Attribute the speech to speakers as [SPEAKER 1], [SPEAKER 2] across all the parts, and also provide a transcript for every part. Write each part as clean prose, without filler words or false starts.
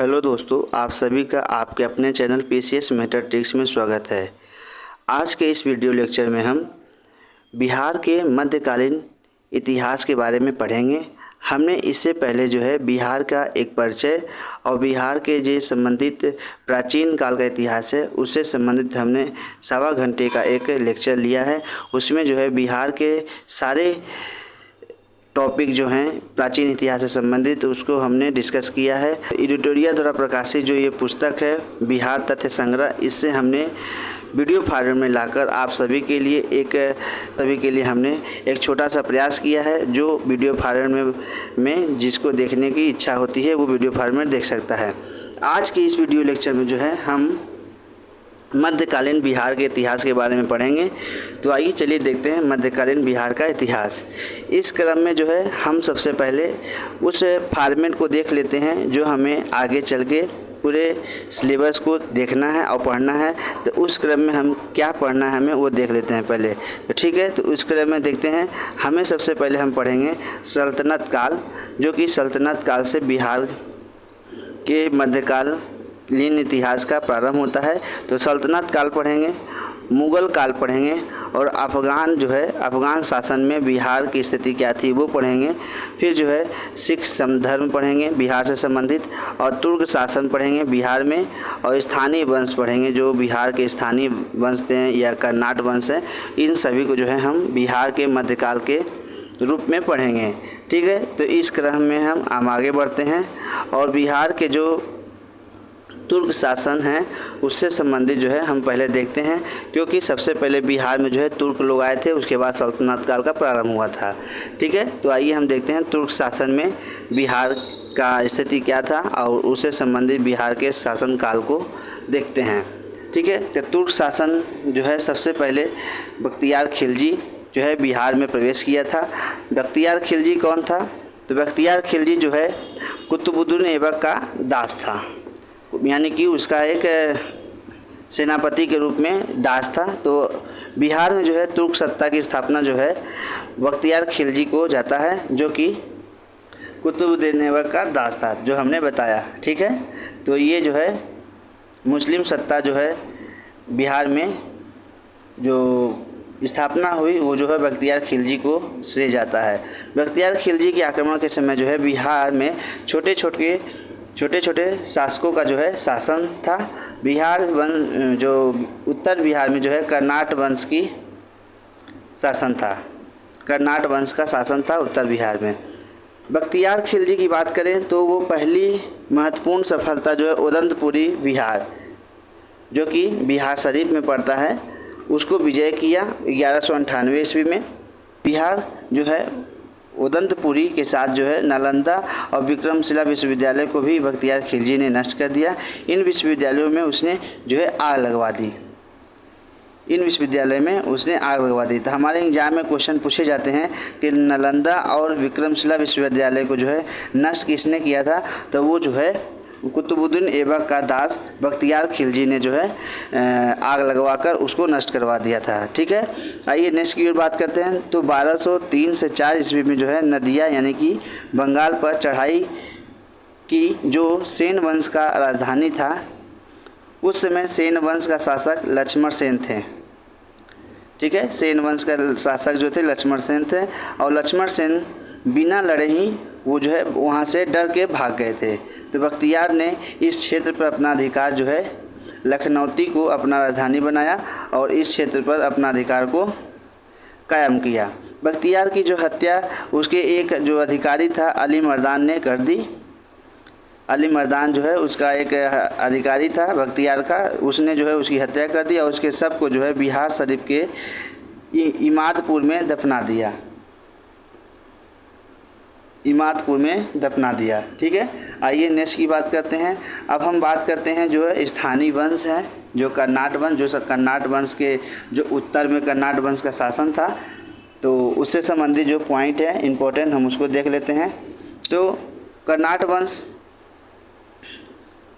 [SPEAKER 1] Hello दोस्तों, आप सभी का आपके अपने चैनल पीसीएस मेथड ट्रिक्स में स्वागत है। आज के इस वीडियो लेक्चर में हम बिहार के मध्यकालीन इतिहास के बारे में पढ़ेंगे। हमने इससे पहले बिहार का एक परिचय और बिहार के जो संबंधित प्राचीन काल का इतिहास है उससे संबंधित हमने सवा घंटे का एक लेक्चर लिया है। उसमें बिहार के सारे टॉपिक जो हैं प्राचीन इतिहास से संबंधित उसको हमने डिस्कस किया है। एडिटोरियल द्वारा प्रकाशित जो ये पुस्तक है बिहार तथ्य संग्रह, इससे हमने वीडियो फॉर्मेट में लाकर आप सभी के लिए हमने एक छोटा सा प्रयास किया है। जो वीडियो फॉर्मेट में जिसको देखने की इच्छा होती है वो वीडियो फॉर्मेट देख सकता है। आज के इस वीडियो लेक्चर में हम मध्यकालीन बिहार के इतिहास के बारे में पढ़ेंगे। तो आइए चलिए देखते हैं मध्यकालीन बिहार का इतिहास। इस क्रम में हम सबसे पहले उस फॉर्मेट को देख लेते हैं जो हमें आगे चल के पूरे सिलेबस को देखना है और पढ़ना है। तो उस क्रम में हम क्या पढ़ना है हमें वो देख लेते हैं पहले। तो ठीक है, तो उस क्रम में देखते हैं। हमें सबसे पहले हम पढ़ेंगे सल्तनत काल, जो कि सल्तनत काल से बिहार के मध्यकालीन इतिहास का प्रारंभ होता है। तो सल्तनत काल पढ़ेंगे, मुग़ल काल पढ़ेंगे और अफ़गान शासन में बिहार की स्थिति क्या थी वो पढ़ेंगे। फिर सिख धर्म पढ़ेंगे बिहार से संबंधित, और तुर्क शासन पढ़ेंगे बिहार में, और स्थानीय वंश पढ़ेंगे जो बिहार के स्थानीय वंश थे या कर्नाट वंश है। इन सभी को हम बिहार के मध्यकाल के रूप में पढ़ेंगे। ठीक है, तो इस क्रम में हम आगे बढ़ते हैं और बिहार के जो तुर्क शासन है उससे संबंधित हम पहले देखते हैं, क्योंकि सबसे पहले बिहार में तुर्क लोग आए थे, उसके बाद सल्तनत काल का प्रारंभ हुआ था। ठीक है, तो आइए हम देखते हैं तुर्क शासन में बिहार का स्थिति क्या था और उससे संबंधित बिहार के शासन काल को देखते हैं। ठीक है, तो तुर्क शासन सबसे पहले बख्तियार खिलजी बिहार में प्रवेश किया था। बख्तियार खिलजी कौन था? तो बख्तियार खिलजी कुतुबुद्दीन ऐबक का दास था, यानी कि उसका एक सेनापति के रूप में दास था। तो बिहार में तुर्क सत्ता की स्थापना बख्तियार खिलजी को जाता है, जो कि कुतुबुद्दीन ऐबक का दास था, जो हमने बताया। ठीक है, तो ये मुस्लिम सत्ता बिहार में जो स्थापना हुई वो बख्तियार खिलजी को श्रेय जाता है। बख्तियार खिलजी के आक्रमण के समय बिहार में छोटे छोटे शासकों का शासन था। बिहार जो उत्तर बिहार में कर्नाट वंश की शासन था, कर्नाट वंश का शासन था उत्तर बिहार में। बख्तियार खिलजी की बात करें तो वो पहली महत्वपूर्ण सफलता उदंतपुरी बिहार, जो कि बिहार शरीफ में पड़ता है, उसको विजय किया 1198 ईस्वी में। बिहार उदंतपुरी के साथ नालंदा और विक्रमशिला विश्वविद्यालय को भी बख्तियार खिलजी ने नष्ट कर दिया। इन विश्वविद्यालयों में उसने आग लगवा दी। तो हमारे एग्जाम में क्वेश्चन पूछे जाते हैं कि नालंदा और विक्रमशिला विश्वविद्यालय को नष्ट किसने किया था? तो वो कुतुबुद्दीन ऐबक का दास बख्तियार खिलजी ने आग लगवाकर उसको नष्ट करवा दिया था। ठीक है, आइए नेक्स्ट की ओर बात करते हैं। तो 1203 से 4 ईस्वी में नदिया यानी कि बंगाल पर चढ़ाई की, जो सेन वंश का राजधानी था। उस समय सेन वंश का शासक लक्ष्मण सेन थे। ठीक है, सेन वंश का शासक थे लक्ष्मण सेन थे, और लक्ष्मण सेन बिना लड़े ही वो वहाँ से डर के भाग गए थे। तो बख्तियार ने इस क्षेत्र पर अपना अधिकार लखनौती को अपना राजधानी बनाया और इस क्षेत्र पर अपना अधिकार को कायम किया। बख्तियार की हत्या उसके एक अधिकारी था अली मर्दान ने कर दी। अली मर्दान उसका एक अधिकारी था बख्तियार का, उसने उसकी हत्या कर दी और उसके सब को बिहार शरीफ के इमादपुर में दफना दिया। ठीक है, आइए नेक्स्ट की बात करते हैं। अब हम बात करते हैं स्थानीय वंश है, कर्नाट वंश, कर्नाट वंश के उत्तर में कर्नाट वंश का शासन था। तो उससे संबंधित पॉइंट है इम्पोर्टेंट, हम उसको देख लेते हैं। तो कर्नाट वंश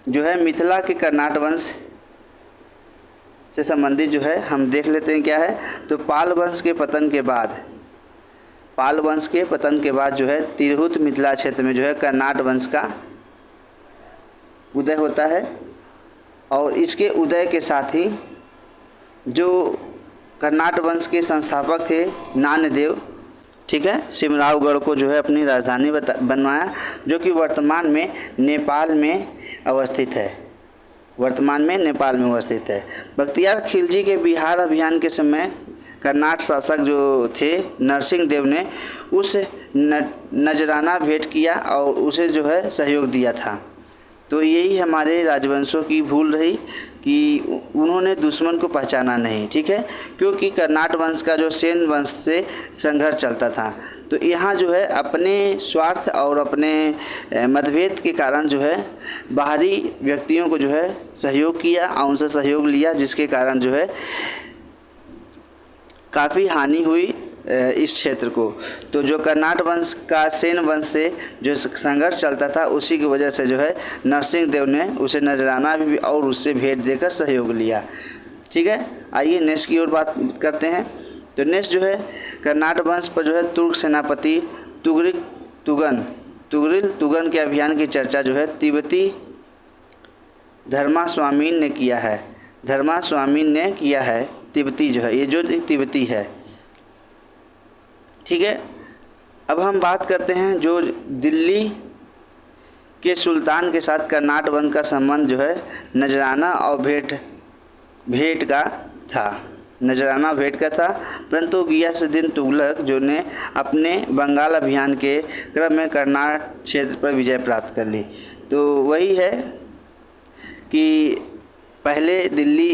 [SPEAKER 1] मिथिला के कर्नाट वंश से संबंधित हम देख लेते हैं क्या है। तो पाल वंश के पतन के बाद तिरहुत मिथिला क्षेत्र में कर्नाट वंश का उदय होता है। और इसके उदय के साथ ही जो कर्नाट वंश के संस्थापक थे नान्यदेव, ठीक है, सिमरावगढ़ को जो है अपनी राजधानी बनवाया, जो कि वर्तमान में नेपाल में अवस्थित है। वर्तमान में नेपाल में अवस्थित है। बख्तियार खिलजी के बिहार अभियान के समय कर्नाट शासक जो थे नरसिंह देव ने उस नजराना भेंट किया और उसे जो है सहयोग दिया था। तो यही हमारे राजवंशों की भूल रही कि उन्होंने दुश्मन को पहचाना नहीं, ठीक है, क्योंकि कर्नाट वंश का जो सेन वंश से संघर्ष चलता था। तो यहाँ जो है अपने स्वार्थ और अपने मतभेद के कारण जो है बाहरी व्यक्तियों को जो है सहयोग किया और उनसे सहयोग लिया, जिसके कारण जो है काफ़ी हानि हुई इस क्षेत्र को। तो जो कर्नाट वंश का सेन वंश से जो संघर्ष चलता था, उसी की वजह से जो है नरसिंह देव ने उसे नजराना भी और उससे भेंट देकर सहयोग लिया, ठीक है। आइए नेक्स्ट की ओर बात करते हैं। तो नेक्स्ट जो है कर्नाट वंश पर जो है तुर्क सेनापति तुगरिल तुगन के अभियान की चर्चा जो है तिब्बती धर्मास्वामीन ने किया है। धर्मास्वामीन ने किया है। तिब्बती जो है, ये जो तिब्बती है, ठीक है। अब हम बात करते हैं जो दिल्ली के सुल्तान के साथ कर्नाट वंश का संबंध जो है नजराना और भेंट का था। नजराना भेंट का था, परंतु गियासुद्दीन तुगलक जो ने अपने बंगाल अभियान के क्रम में कर्नाट क्षेत्र पर विजय प्राप्त कर ली। तो वही है कि पहले दिल्ली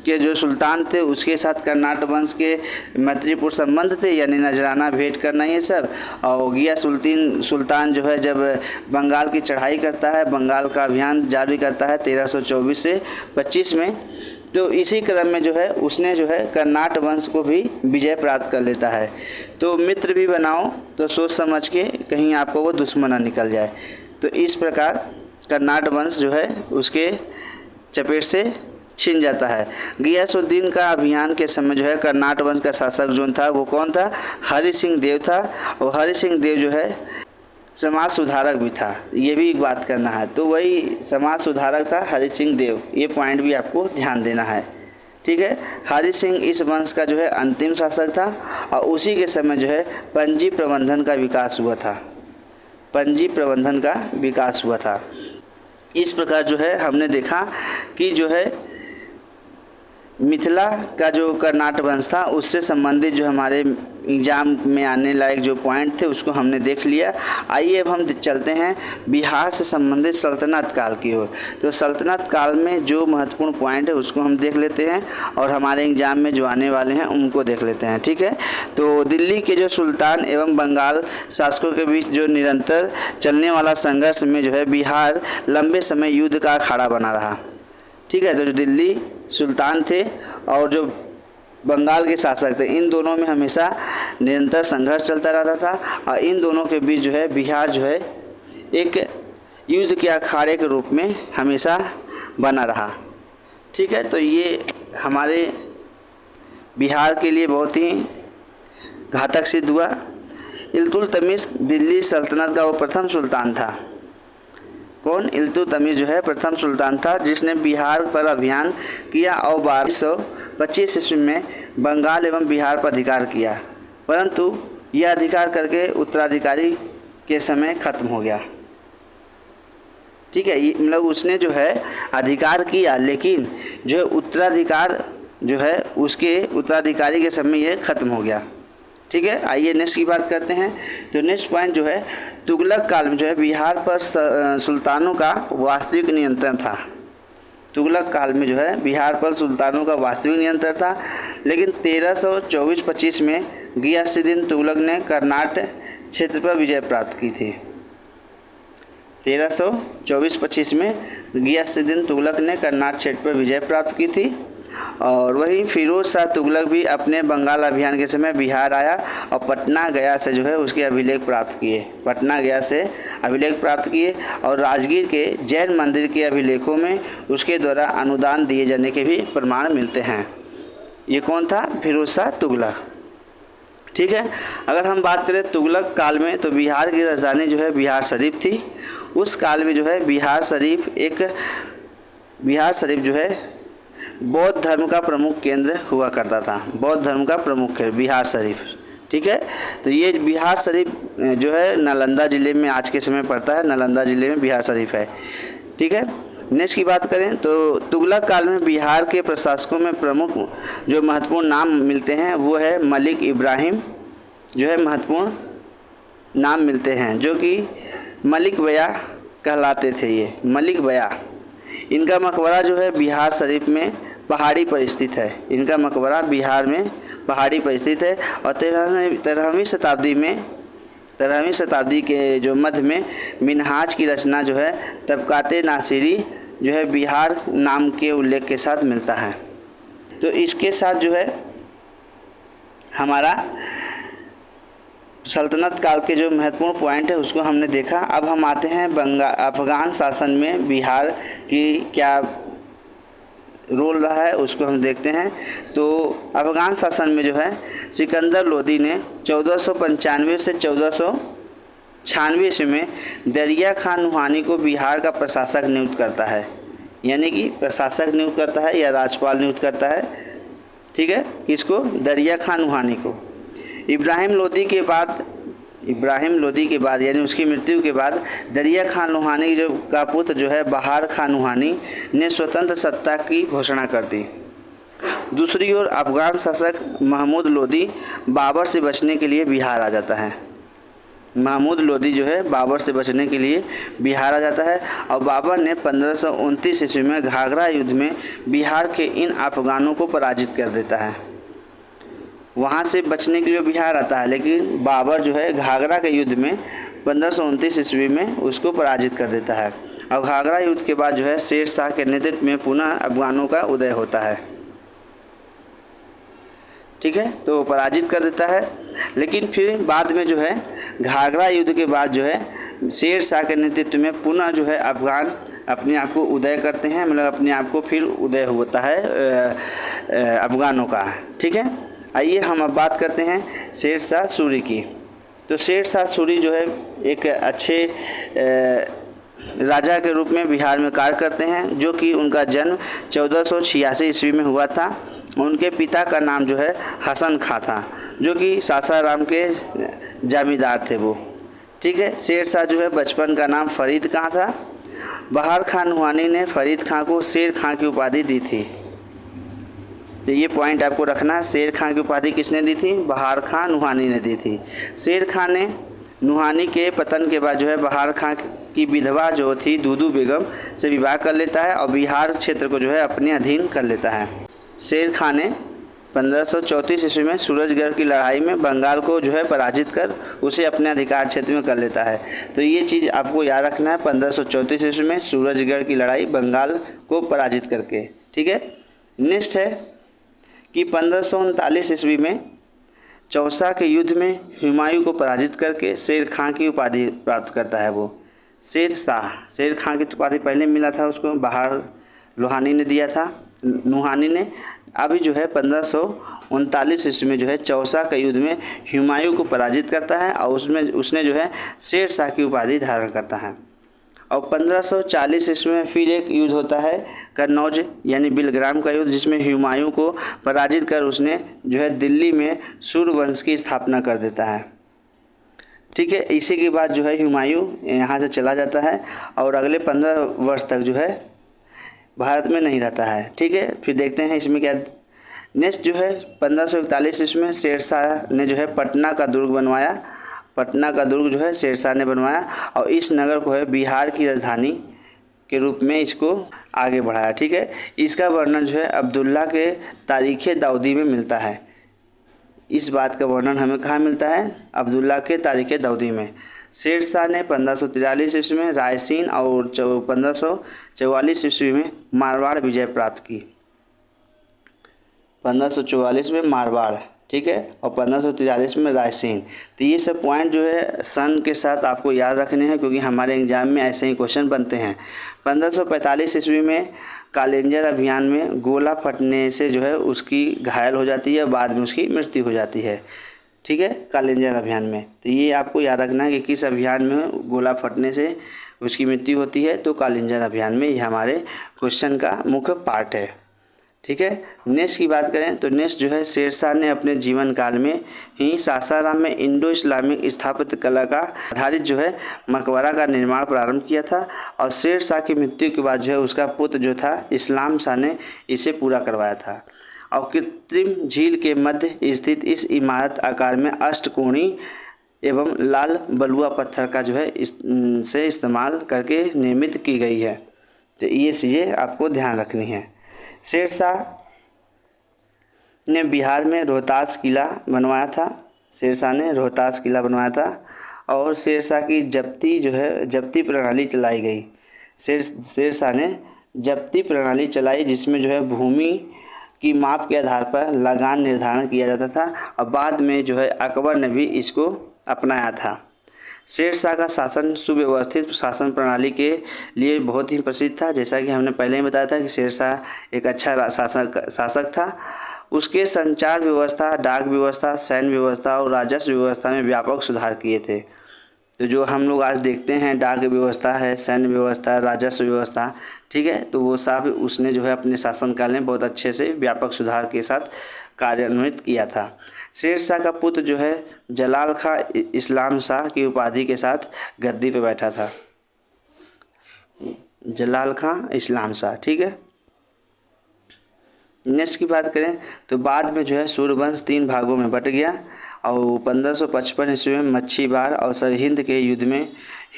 [SPEAKER 1] के जो सुल्तान थे उसके साथ कर्नाट वंश के मैत्रीपूर्ण संबंध थे, यानी नजराना भेंट करना ये सब। और गियासुद्दीन सुल्तान जो है जब बंगाल की चढ़ाई करता है, बंगाल का अभियान जारी करता है 1324 से 25 में, तो इसी क्रम में जो है उसने जो है कर्नाट वंश को भी विजय प्राप्त कर लेता है। तो मित्र भी बनाओ तो सोच समझ के, कहीं आपको वो दुश्मन ना निकल जाए। तो इस प्रकार कर्नाट वंश जो है उसके चपेट से छिन जाता है। गियासुद्दीन का अभियान के समय जो है कर्नाट वंश का शासक जो था वो कौन था? हरि सिंह देव था। और हरि सिंह देव जो है समाज सुधारक भी था, ये भी एक बात करना है। तो वही समाज सुधारक था हरि सिंह देव, ये पॉइंट भी आपको ध्यान देना है, ठीक है। हरि सिंह इस वंश का जो है अंतिम शासक था और उसी के समय जो है पंजी प्रबंधन का विकास हुआ था। पंजी प्रबंधन का विकास हुआ था। इस प्रकार जो है हमने देखा कि जो है मिथिला का जो कर्नाट वंश था उससे संबंधित जो हमारे एग्ज़ाम में आने लायक जो पॉइंट थे उसको हमने देख लिया। आइए अब हम चलते हैं बिहार से संबंधित सल्तनत काल की ओर। तो सल्तनत काल में जो महत्वपूर्ण पॉइंट है उसको हम देख लेते हैं और हमारे एग्ज़ाम में जो आने वाले हैं उनको देख लेते हैं, ठीक है। तो दिल्ली के जो सुल्तान एवं बंगाल शासकों के बीच जो निरंतर चलने वाला संघर्ष में जो है बिहार लंबे समय युद्ध का अखाड़ा बना रहा, ठीक है। तो जो दिल्ली सुल्तान थे और जो बंगाल के शासक थे, इन दोनों में हमेशा निरंतर संघर्ष चलता रहता था और इन दोनों के बीच जो है बिहार जो है एक युद्ध के अखाड़े के रूप में हमेशा बना रहा, ठीक है। तो ये हमारे बिहार के लिए बहुत ही घातक सिद्ध हुआ। इल्तुतमिश दिल्ली सल्तनत का वो प्रथम सुल्तान था। कौन? इल्तुतमिश जो है प्रथम सुल्तान था जिसने बिहार पर अभियान किया और 1225 ईस्वी में बंगाल एवं बिहार पर अधिकार किया, परंतु यह अधिकार करके उत्तराधिकारी के समय खत्म हो गया, ठीक है। मतलब उसने जो है अधिकार किया लेकिन जो है उत्तराधिकार जो है उसके उत्तराधिकारी के समय ये खत्म हो गया, ठीक है। आइए नेक्स्ट की बात करते हैं। तो नेक्स्ट पॉइंट जो है तुगलक काल में जो है बिहार पर सुल्तानों का वास्तविक नियंत्रण था। तुगलक काल में जो है बिहार पर सुल्तानों का वास्तविक नियंत्रण था, लेकिन 1324-25 में गियासुद्दीन तुगलक ने कर्नाट क्षेत्र पर विजय प्राप्त की थी। 1324-25 में गियासुद्दीन तुगलक ने कर्नाट क्षेत्र पर विजय प्राप्त की थी। और वहीं फिरोज शाह तुगलक भी अपने बंगाल अभियान के समय बिहार आया और पटना गया से जो है उसके अभिलेख प्राप्त किए। पटना गया से अभिलेख प्राप्त किए और राजगीर के जैन मंदिर के अभिलेखों में उसके द्वारा अनुदान दिए जाने के भी प्रमाण मिलते हैं। ये कौन था? फिरोज शाह तुगलक, ठीक है। अगर हम बात करें तुगलक काल में तो बिहार की राजधानी जो है बिहार शरीफ थी उस काल में जो है बिहार शरीफ जो है बौद्ध धर्म का प्रमुख केंद्र हुआ करता था। बौद्ध धर्म का प्रमुख है बिहार शरीफ, ठीक है। तो ये बिहार शरीफ जो है नालंदा ज़िले में आज के समय पड़ता है, नालंदा ज़िले में बिहार शरीफ है, ठीक है। नेक्स्ट की बात करें तो तुगलक काल में बिहार के प्रशासकों में प्रमुख जो महत्वपूर्ण नाम मिलते हैं वो है मलिक इब्राहिम, जो है महत्वपूर्ण नाम मिलते हैं, जो कि मलिक बया कहलाते थे। ये मलिक बया, इनका मकबरा जो है बिहार शरीफ में पहाड़ी पर स्थित है। इनका मकबरा बिहार में पहाड़ी पर स्थित है और 13वीं शताब्दी के जो मध्य में मिनहाज की रचना जो है तबकाते नासिरी जो है बिहार नाम के उल्लेख के साथ मिलता है। तो इसके साथ जो है हमारा सल्तनत काल के जो महत्वपूर्ण पॉइंट है उसको हमने देखा। अब हम आते हैं अफगान शासन में बिहार की क्या रोल रहा है उसको हम देखते हैं। तो अफगान शासन में जो है सिकंदर लोदी ने 1495 से 1496 ईस्वी में दरिया खान नुहानी को बिहार का प्रशासक नियुक्त करता है, यानी कि प्रशासक नियुक्त करता है या राज्यपाल नियुक्त करता है, ठीक है। किसको? दरिया खान नुहानी को। इब्राहिम लोदी के बाद यानी उसकी मृत्यु के बाद दरिया खान नुहानी का पुत्र जो है बहार खान नुहानी ने स्वतंत्र सत्ता की घोषणा कर दी। दूसरी ओर अफगान शासक महमूद लोदी बाबर से बचने के लिए बिहार आ जाता है। महमूद लोदी जो है बाबर से बचने के लिए बिहार आ जाता है और बाबर ने 1529 ईस्वी में घाघरा युद्ध में बिहार के इन अफगानों को पराजित कर देता है। वहाँ से बचने के लिए बिहार आता है, लेकिन बाबर जो है घाघरा के युद्ध में 1529 ईस्वी में उसको पराजित कर देता है। और घाघरा युद्ध के बाद जो है शेर शाह के नेतृत्व में पुनः अफगानों का उदय होता है, ठीक है। तो पराजित कर देता है, लेकिन फिर बाद में जो है घाघरा युद्ध के बाद जो है शेर शाह के नेतृत्व में पुनः जो है अफगान अपने आप को उदय करते हैं, मतलब अपने आप को फिर उदय होता है अफगानों का, ठीक है। आइए हम अब बात करते हैं शेर शाह सूरी की। तो शेर शाह सूरी जो है एक अच्छे राजा के रूप में बिहार में कार्य करते हैं, जो कि उनका जन्म 1486 ईस्वी में हुआ था। उनके पिता का नाम जो है हसन खां था, जो कि सासाराम के जमींदार थे वो, ठीक है। शेर शाह जो है बचपन का नाम फरीद खां था। बहार खान नुहानी ने फरीद खां को शेर खां की उपाधि दी थी। तो ये पॉइंट आपको रखना, शेर खां की उपाधि किसने दी थी? बहार खान नुहानी ने दी थी। शेर खां ने नुहानी के पतन के बाद जो है बहार खां की विधवा जो थी दूदू बेगम से विवाह कर लेता है और बिहार क्षेत्र को जो है अपने अधीन कर लेता है। शेर खां ने 1534 ईस्वी में सूरजगढ़ की लड़ाई में बंगाल को जो है पराजित कर उसे अपने अधिकार क्षेत्र में कर लेता है। तो ये चीज़ आपको याद रखना है, 1534 ईस्वी में सूरजगढ़ की लड़ाई बंगाल को पराजित करके, ठीक है। नेक्स्ट है कि 1539 ईस्वी में चौसा के युद्ध में हुमायूं को पराजित करके शेर खां की उपाधि प्राप्त करता है वो शेर शाह। शेर खां की उपाधि पहले मिला था उसको, बहार लोहानी ने दिया था, नुहानी ने। अभी जो है 1539 ईस्वी में जो है चौसा के युद्ध में हुमायूं को पराजित करता है और उसने जो है शेर शाह की उपाधि धारण करता है। और 1540 ईस्वी में फिर एक युद्ध होता है कन्नौज यानी बिलग्राम का युद्ध, जिसमें हुमायूं को पराजित कर उसने जो है दिल्ली में सूर्यवंश की स्थापना कर देता है, ठीक है। इसी के बाद जो है हुमायूं यहाँ से चला जाता है और अगले 15 वर्ष तक जो है भारत में नहीं रहता है, ठीक है। फिर देखते हैं इसमें क्या। नेक्स्ट जो है 1541 ईस्वी में शेर शाह ने जो है पटना का दुर्ग बनवाया। पटना का दुर्ग जो है शेर शाह ने बनवाया और इस नगर को है बिहार की राजधानी के रूप में इसको आगे बढ़ाया, ठीक है। इसका वर्णन जो है अब्दुल्ला के तारीख़ दाऊदी में मिलता है। इस बात का वर्णन हमें कहाँ मिलता है? अब्दुल्ला के तारीख़ दाऊदी में। शेर शाह ने 1543 ईस्वी में रायसीन और 1544 ईस्वी में मारवाड़ विजय प्राप्त की। 1544 में मारवाड़, ठीक है, और 1543 में रायसीन। तो ये सब पॉइंट जो है सन के साथ आपको याद रखने हैं, क्योंकि हमारे एग्जाम में ऐसे ही क्वेश्चन बनते हैं। 1545 ईस्वी में कालिंजर अभियान में गोला फटने से जो है उसकी घायल हो जाती है, बाद में उसकी मृत्यु हो जाती है, ठीक है, कालिंजर अभियान में। तो ये आपको याद रखना है कि किस अभियान में गोला फटने से उसकी मृत्यु होती है। तो कालिंजन अभियान में ये हमारे क्वेश्चन का मुख्य पार्ट है। ठीक है। नेक्स्ट की बात करें तो नेक्स्ट जो है, शेरशाह ने अपने जीवन काल में ही सासाराम में इंडो इस्लामिक स्थापत्य कला का आधारित जो है मकबरा का निर्माण प्रारंभ किया था। और शेरशाह की मृत्यु के बाद जो है उसका पुत्र जो था इस्लाम शाह ने इसे पूरा करवाया था। और कृत्रिम झील के मध्य स्थित इस इमारत आकार में अष्टकोणीय एवं लाल बलुआ पत्थर का जो है से इस्तेमाल करके निर्मित की गई है। तो ये चीज़ें आपको ध्यान रखनी है। शेरशाह ने बिहार में रोहतास किला बनवाया था। शेरशाह ने रोहतास किला बनवाया था और शेरशाह की जब्ती प्रणाली चलाई गई। शेरशाह ने जब्ती प्रणाली चलाई जिसमें जो है भूमि की माप के आधार पर लगान निर्धारण किया जाता था और बाद में जो है अकबर ने भी इसको अपनाया था। शेरशाह का शासन सुव्यवस्थित शासन प्रणाली के लिए बहुत ही प्रसिद्ध था। जैसा कि हमने पहले ही बताया था कि शेरशाह एक अच्छा शासक था। उसके संचार व्यवस्था, डाक व्यवस्था, सैन्य व्यवस्था और राजस्व व्यवस्था में व्यापक सुधार किए थे। तो जो हम लोग आज देखते हैं डाक व्यवस्था है, सैन्य व्यवस्था, राजस्व व्यवस्था, ठीक है, तो वो सब उसने जो है अपने शासनकाल में बहुत अच्छे से व्यापक सुधार के साथ कार्यान्वित किया था। शेरशाह का पुत्र जो है जलाल खां इस्लाम शाह की उपाधि के साथ गद्दी पे बैठा था। जलाल खां इस्लाम शाह, ठीक है। नेक्स्ट की बात करें तो बाद में जो है सूर्यवंश 3 भागों में बट गया और 1555 ईस्वी में मच्छीबार और सरहिंद के युद्ध में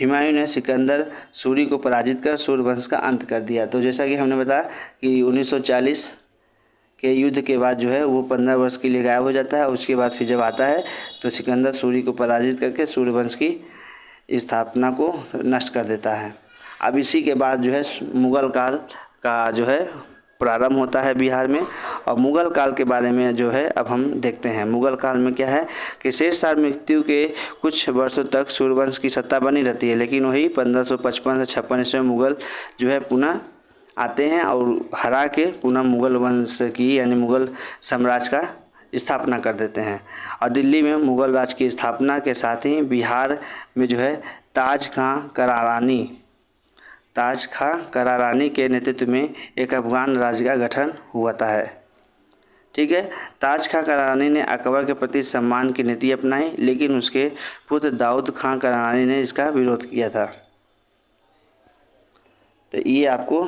[SPEAKER 1] हुमायूं ने सिकंदर सूरी को पराजित कर सूर्यवंश का अंत कर दिया। तो जैसा कि हमने बताया कि 1940 के युद्ध के बाद जो है वो 15 वर्ष के लिए गायब हो जाता है। उसके बाद फिर जब आता है तो सिकंदर सूरी को पराजित करके सूर्यवंश की स्थापना को नष्ट कर देता है। अब इसी के बाद जो है मुग़ल काल का जो है प्रारंभ होता है बिहार में। और मुग़ल काल के बारे में जो है अब हम देखते हैं। मुग़ल काल में क्या है कि शेरशाह मृत्यु के कुछ वर्षों तक सूर्यवंश की सत्ता बनी रहती है, लेकिन वही 1555 से 56 ईस्वी में मुग़ल जो है पुनः आते हैं और हरा के पुनः मुग़ल वंश की यानी मुग़ल साम्राज्य का स्थापना कर देते हैं। और दिल्ली में मुग़ल राज की स्थापना के साथ ही बिहार में जो है ताज खां करारानी के नेतृत्व में एक अफगान राज्य का गठन हुआ है। ठीक है। ताज खां करारानी ने अकबर के प्रति सम्मान की नीति अपनाई, लेकिन उसके पुत्र दाऊद खां करारानी ने इसका विरोध किया था। तो ये आपको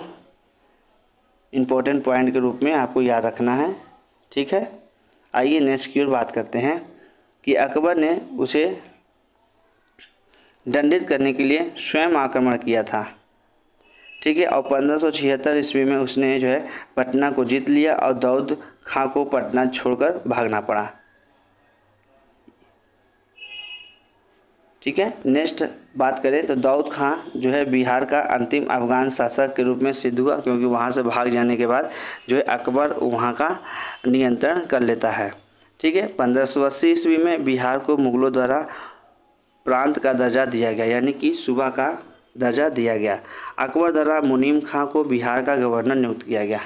[SPEAKER 1] इम्पोर्टेंट पॉइंट के रूप में आपको याद रखना है। ठीक है। आइए नेक्स्ट की ओर बात करते हैं कि अकबर ने उसे दंडित करने के लिए स्वयं आक्रमण किया था। ठीक है। और 1576 ईस्वी में उसने जो है पटना को जीत लिया और दाऊद खां को पटना छोड़कर भागना पड़ा। ठीक है। नेक्स्ट बात करें तो दाऊद खां जो है बिहार का अंतिम अफगान शासक के रूप में सिद्ध हुआ, क्योंकि वहाँ से भाग जाने के बाद जो है अकबर वहाँ का नियंत्रण कर लेता है। ठीक है। 1580 ईस्वी में बिहार को मुग़लों द्वारा प्रांत का दर्जा दिया गया, यानी कि सूबा का दर्जा दिया गया। अकबर द्वारा मुनीम खां को बिहार का गवर्नर नियुक्त किया गया।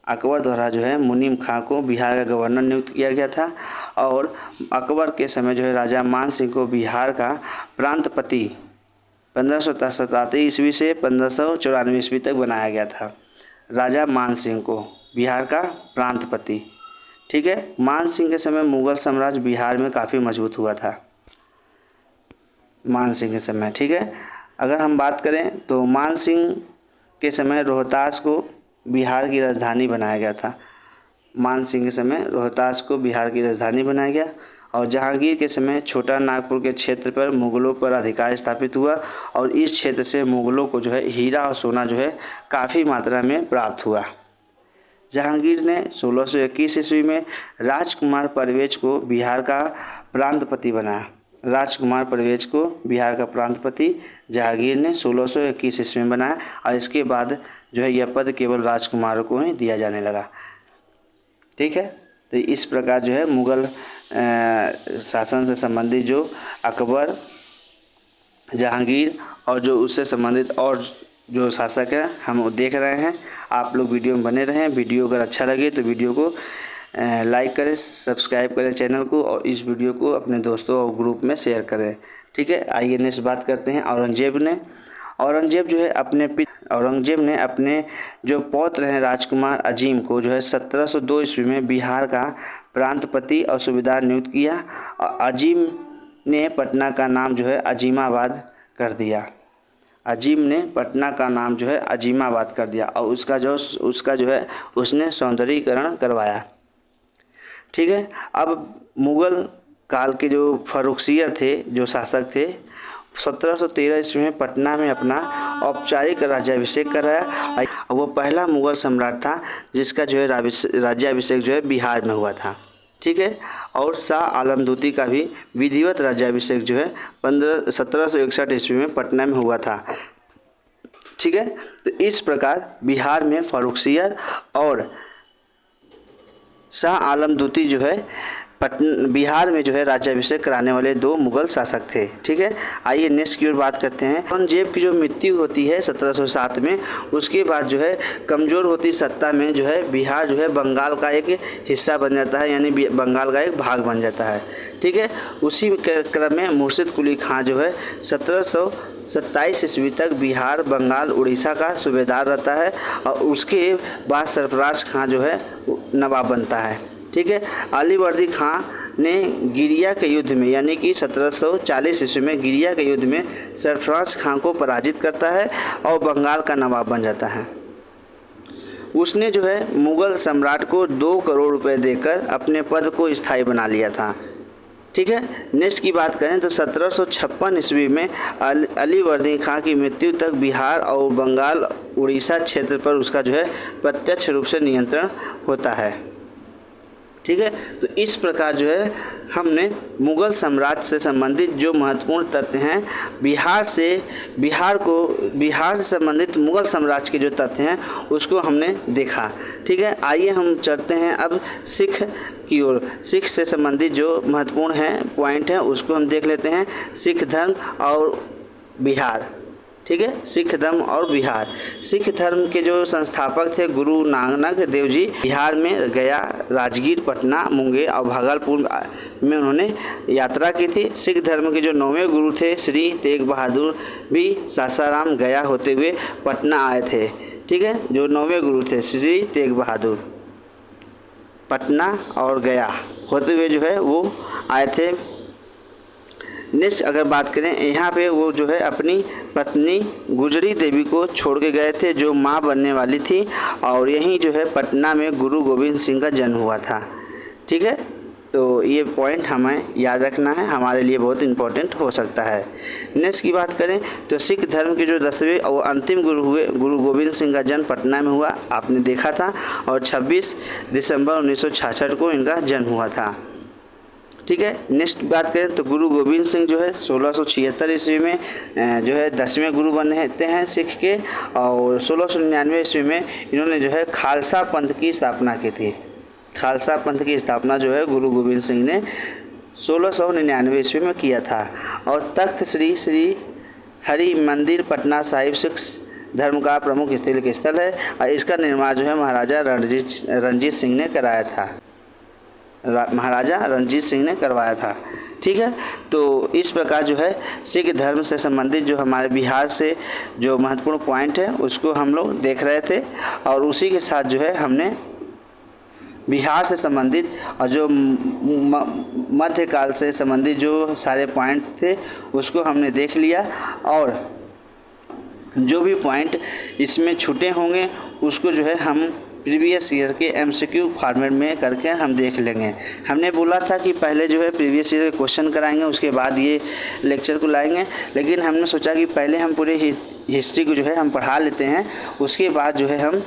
[SPEAKER 1] अकबर द्वारा जो है मुनीम खां को बिहार का गवर्नर नियुक्त किया गया था। और अकबर के समय जो है राजा मान सिंह को बिहार का प्रांतपति 1577 ईस्वी से 1594 ईस्वी तक बनाया गया था। राजा मान सिंह को बिहार का प्रांतपति। ठीक है। मान सिंह के समय मुग़ल साम्राज्य बिहार में काफ़ी मजबूत हुआ था, मान सिंह के समय। ठीक है। अगर हम बात करें तो मान सिंह के समय रोहतास को बिहार की राजधानी बनाया गया था। मान सिंह के समय रोहतास को बिहार की राजधानी बनाया गया। और जहांगीर के समय छोटा नागपुर के क्षेत्र पर मुग़लों पर अधिकार स्थापित हुआ और इस क्षेत्र से मुग़लों को जो है हीरा और सोना जो है काफ़ी मात्रा में प्राप्त हुआ। जहांगीर ने 1621 ईस्वी में राजकुमार परवेज को बिहार का प्रांतपति बनाया। राजकुमार परवेज को बिहार का प्रांतपति जहांगीर ने 1621 ईस्वी में बनाया और इसके बाद जो है यह पद केवल राजकुमारों को ही दिया जाने लगा। ठीक है। तो इस प्रकार जो है मुग़ल शासन से संबंधित जो अकबर, जहांगीर और जो उससे संबंधित और जो शासक हैं हम देख रहे हैं। आप लोग वीडियो में बने रहें। वीडियो अगर अच्छा लगे तो वीडियो को लाइक करें, सब्सक्राइब करें चैनल को और इस वीडियो को अपने दोस्तों और ग्रुप में शेयर करें। ठीक है। आइए नेक्स्ट बात करते हैं औरंगजेब ने। औरंगजेब ने अपने जो पौत्र हैं राजकुमार अजीम को जो है 1702 ईस्वी में बिहार का प्रांतपति और सूबेदार नियुक्त किया और अजीम ने पटना का नाम जो है अजीमाबाद कर दिया। अजीम ने पटना का नाम जो है अजीमाबाद कर दिया और उसका जो है उसने सौंदर्यीकरण करवाया। ठीक है। अब मुग़ल काल के जो फर्रुखसियर थे, जो शासक थे, 1713 ईस्वी में पटना में अपना औपचारिक राज्याभिषेक कराया। वो पहला मुग़ल सम्राट था जिसका जो है राज्याभिषेक जो है बिहार में हुआ था। ठीक है। और शाह आलम द्वितीय का भी विधिवत राज्याभिषेक जो है 1761 ईस्वी में पटना में हुआ था। ठीक है। तो इस प्रकार बिहार में फर्रुखसियर और शाह आलम द्वितीय जो है बिहार में जो है राज्याभिषेक कराने वाले दो मुग़ल शासक थे। ठीक है। आइए नेक्स्ट की ओर बात करते हैं। औरंगजेब की जो मृत्यु होती है 1707 में, उसके बाद जो है कमज़ोर होती सत्ता में जो है बिहार जो है बंगाल का एक हिस्सा बन जाता है, यानी बंगाल का एक भाग बन जाता है। ठीक है। उसी क्रम में मुर्शिद कुली खां जो है 1727 ईस्वी तक बिहार, बंगाल, उड़ीसा का सूबेदार रहता है और उसके बाद सरफराज खां जो है नवाब बनता है। ठीक है। अलीवर्दी खां ने गिरिया के युद्ध में, यानी कि 1740 ईस्वी में गिरिया के युद्ध में सरफराज खां को पराजित करता है और बंगाल का नवाब बन जाता है। उसने जो है मुग़ल सम्राट को 2 करोड़ रुपए देकर अपने पद को स्थायी बना लिया था। ठीक है। नेक्स्ट की बात करें तो 1756 ईस्वी में अलीवर्दी खां की मृत्यु तक बिहार और बंगाल, उड़ीसा क्षेत्र पर उसका जो है प्रत्यक्ष रूप से नियंत्रण होता है। ठीक है। तो इस प्रकार जो है हमने मुग़ल साम्राज्य से संबंधित जो महत्वपूर्ण तथ्य हैं, बिहार से संबंधित मुग़ल साम्राज्य के जो तथ्य हैं उसको हमने देखा। ठीक है। आइए हम चलते हैं अब सिख की ओर। सिख से संबंधित जो महत्वपूर्ण हैं पॉइंट हैं उसको हम देख लेते हैं। सिख धर्म और बिहार। ठीक है। सिख धर्म और बिहार। सिख धर्म के जो संस्थापक थे गुरु नानक देव जी बिहार में गया, राजगीर, पटना, मुंगेर और भागलपुर में उन्होंने यात्रा की थी। सिख धर्म के जो 9वें गुरु थे श्री तेग बहादुर भी सासाराम, गया होते हुए पटना आए थे। ठीक है। जो 9वें गुरु थे श्री तेग बहादुर पटना और गया होते हुए जो है वो आए थे। नेक्स्ट अगर बात करें, यहाँ पे वो जो है अपनी पत्नी गुजरी देवी को छोड़ के गए थे जो माँ बनने वाली थी और यहीं जो है पटना में गुरु गोविंद सिंह का जन्म हुआ था। ठीक है। तो ये पॉइंट हमें याद रखना है, हमारे लिए बहुत इम्पोर्टेंट हो सकता है। नेक्स्ट की बात करें तो सिख धर्म के जो 10वें और अंतिम गुरु हुए गुरु गोविंद सिंह का जन्म पटना में हुआ, आपने देखा था, और 26 दिसंबर 1966 को इनका जन्म हुआ था। ठीक है। नेक्स्ट बात करें तो गुरु गोविंद सिंह जो है 1676 ईस्वी में जो है 10वें गुरु बनते हैं सिख के, और 1699 ईस्वी में इन्होंने जो है खालसा पंथ की स्थापना की थी। खालसा पंथ की स्थापना जो है गुरु गोविंद सिंह ने 1699 ईस्वी में किया था। और तख्त श्री हरि मंदिर पटना साहिब सिख धर्म का प्रमुख तीर्थ स्थल है और इसका निर्माण जो है महाराजा रणजीत सिंह ने कराया था। महाराजा रणजीत सिंह ने करवाया था। ठीक है। तो इस प्रकार जो है सिख धर्म से संबंधित जो हमारे बिहार से जो महत्वपूर्ण पॉइंट है उसको हम लोग देख रहे थे, और उसी के साथ जो है हमने बिहार से संबंधित और जो मध्यकाल से संबंधित जो सारे पॉइंट थे उसको हमने देख लिया, और जो भी पॉइंट इसमें छूटे होंगे उसको जो है हम प्रीवियस ईयर के MCQ फॉर्मेट में करके हम देख लेंगे। हमने बोला था कि पहले जो है प्रीवियस ईयर के क्वेश्चन कराएंगे, उसके बाद ये लेक्चर को लाएंगे, लेकिन हमने सोचा कि पहले हम पूरे हिस्ट्री को जो है हम पढ़ा लेते हैं, उसके बाद जो है हम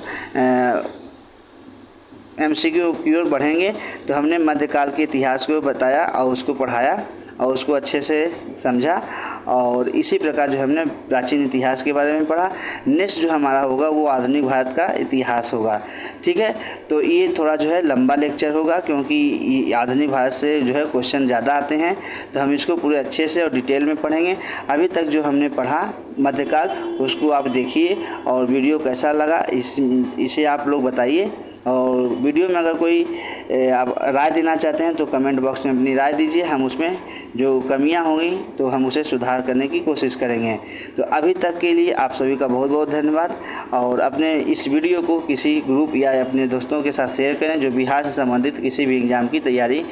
[SPEAKER 1] MCQ की ओर बढ़ेंगे। तो हमने मध्यकाल के इतिहास को बताया और उसको पढ़ाया और उसको अच्छे से समझा, और इसी प्रकार जो हमने प्राचीन इतिहास के बारे में पढ़ा। नेक्स्ट जो हमारा होगा वो आधुनिक भारत का इतिहास होगा। ठीक है। तो ये थोड़ा जो है लंबा लेक्चर होगा क्योंकि आधुनिक भारत से जो है क्वेश्चन ज़्यादा आते हैं, तो हम इसको पूरे अच्छे से और डिटेल में पढ़ेंगे। अभी तक जो हमने पढ़ा मध्यकाल उसको आप देखिए, और वीडियो कैसा लगा इसे आप लोग बताइए, और वीडियो में अगर कोई आप राय देना चाहते हैं तो कमेंट बॉक्स में अपनी राय दीजिए। हम उसमें जो कमियां होंगी तो हम उसे सुधार करने की कोशिश करेंगे। तो अभी तक के लिए आप सभी का बहुत बहुत धन्यवाद, और अपने इस वीडियो को किसी ग्रुप या अपने दोस्तों के साथ शेयर करें जो बिहार से संबंधित किसी भी एग्ज़ाम की तैयारी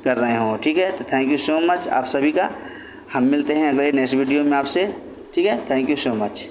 [SPEAKER 1] कर रहे हों। ठीक है, तो थैंक यू सो मच आप सभी का। हम मिलते हैं अगले नेक्स्ट वीडियो में आपसे। ठीक है, थैंक यू सो मच।